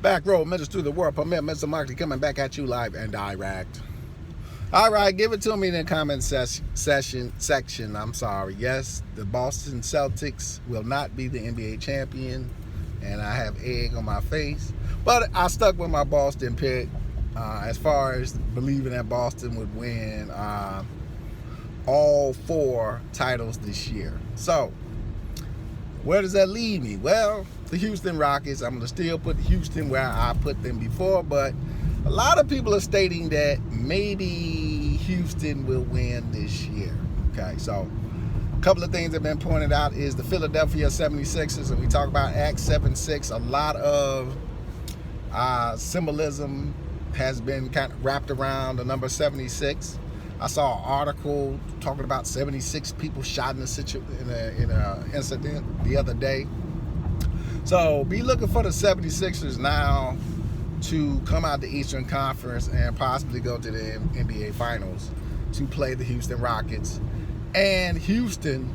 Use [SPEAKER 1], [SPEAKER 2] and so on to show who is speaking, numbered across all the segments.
[SPEAKER 1] Back row, Minister through the world. Permit Mr. Markley coming back at you live and direct. All right, give it to me in the comment section. I'm sorry. Yes, the Boston Celtics will not be the NBA champion, and I have egg on my face. But I stuck with my Boston pick as far as believing that Boston would win all 4 titles this year. So, where does that leave me? Well, the Houston Rockets. I'm going to still put Houston where I put them before, but a lot of people are stating that maybe Houston will win this year. Okay, so a couple of things that have been pointed out is the Philadelphia 76ers, and we talk about Acts 7:6. A lot of symbolism has been kind of wrapped around the number 76. I saw an article talking about 76 people shot in a incident the other day. So be looking for the 76ers now to come out the Eastern Conference and possibly go to the NBA Finals to play the Houston Rockets, and Houston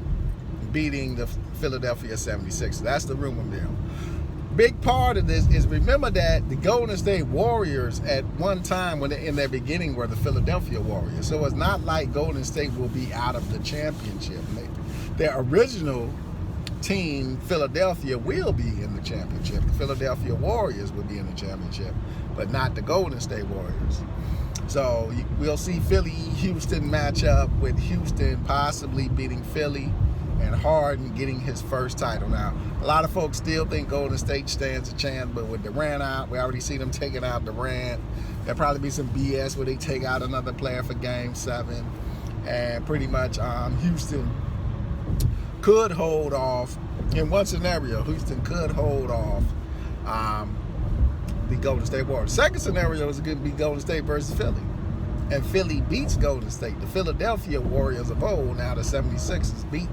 [SPEAKER 1] beating the Philadelphia 76ers. That's the rumor mill. Big part of this is, remember that the Golden State Warriors at one time when in their beginning were the Philadelphia Warriors. So it's not like Golden State will be out of the championship. Their original team, Philadelphia, will be in the championship. The Philadelphia Warriors will be in the championship, but not the Golden State Warriors. So we'll see Philly-Houston matchup, with Houston possibly beating Philly and Harden getting his first title. Now, a lot of folks still think Golden State stands a chance, but with Durant out, we already see them taking out Durant. There'll probably be some BS where they take out another player for Game 7, and pretty much Houston could hold off. In one scenario, Houston could hold off the Golden State Warriors. Second scenario is going to be Golden State versus Philly, and Philly beats Golden State. The Philadelphia Warriors of old, now the 76ers, beat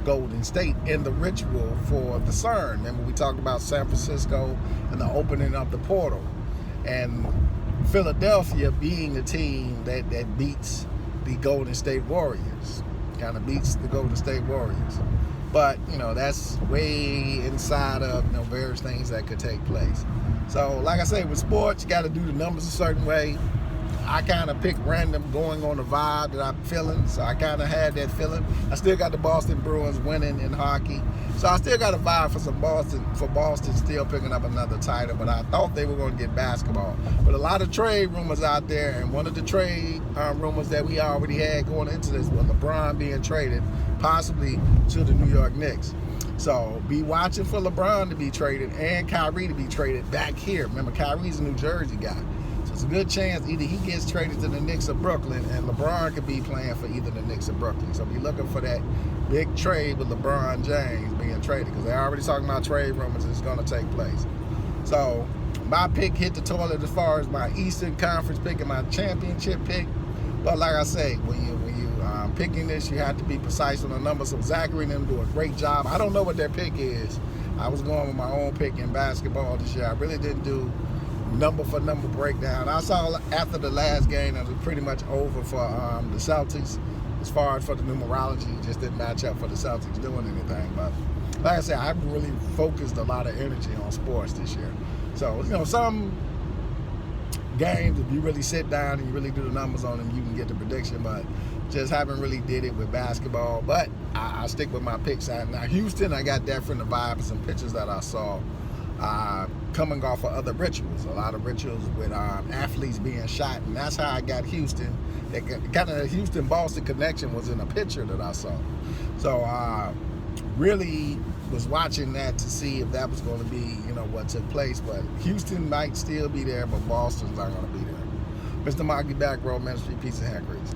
[SPEAKER 1] Golden State in the ritual for the CERN. Remember, we talked about San Francisco and the opening of the portal, and Philadelphia being the team that beats the Golden State Warriors, kind of beats the Golden State Warriors. But, that's way inside of, various things that could take place. So, like I say, with sports, you got to do the numbers a certain way. I kind of pick random going on the vibe that I'm feeling, so I kind of had that feeling. I still got the Boston Bruins winning in hockey, so I still got a vibe for Boston still picking up another title, but I thought they were going to get basketball. But a lot of trade rumors out there, and one of the trade rumors that we already had going into this was LeBron being traded, possibly to the New York Knicks. So be watching for LeBron to be traded and Kyrie to be traded back here. Remember, Kyrie's a New Jersey guy. It's a good chance either he gets traded to the Knicks of Brooklyn, and LeBron could be playing for either the Knicks or Brooklyn. So be looking for that big trade with LeBron James being traded, because they're already talking about trade rumors. It's going to take place. So my pick hit the toilet as far as my Eastern Conference pick and my championship pick. But like I say, when you picking this, you have to be precise on the numbers. So Zachary and them do a great job. I don't know what their pick is. I was going with my own pick in basketball this year. I really didn't do number for number breakdown. I saw after the last game it was pretty much over for the Celtics. As far as for the numerology, it just didn't match up for the Celtics doing anything. But like I said, I've really focused a lot of energy on sports this year. So, some games, if you really sit down and you really do the numbers on them, you can get the prediction, but just haven't really did it with basketball. But I stick with my picks. Now, Houston, I got that from the vibe and some pictures that I saw coming off of other rituals. A lot of rituals with athletes being shot, and that's how I got Houston. Kind of the Houston-Boston connection was in a picture that I saw. So really was watching that to see if that was going to be, what took place. But Houston might still be there, but Boston's not going to be there. Mr. Markley, Back Row Ministry, peace and hair grease.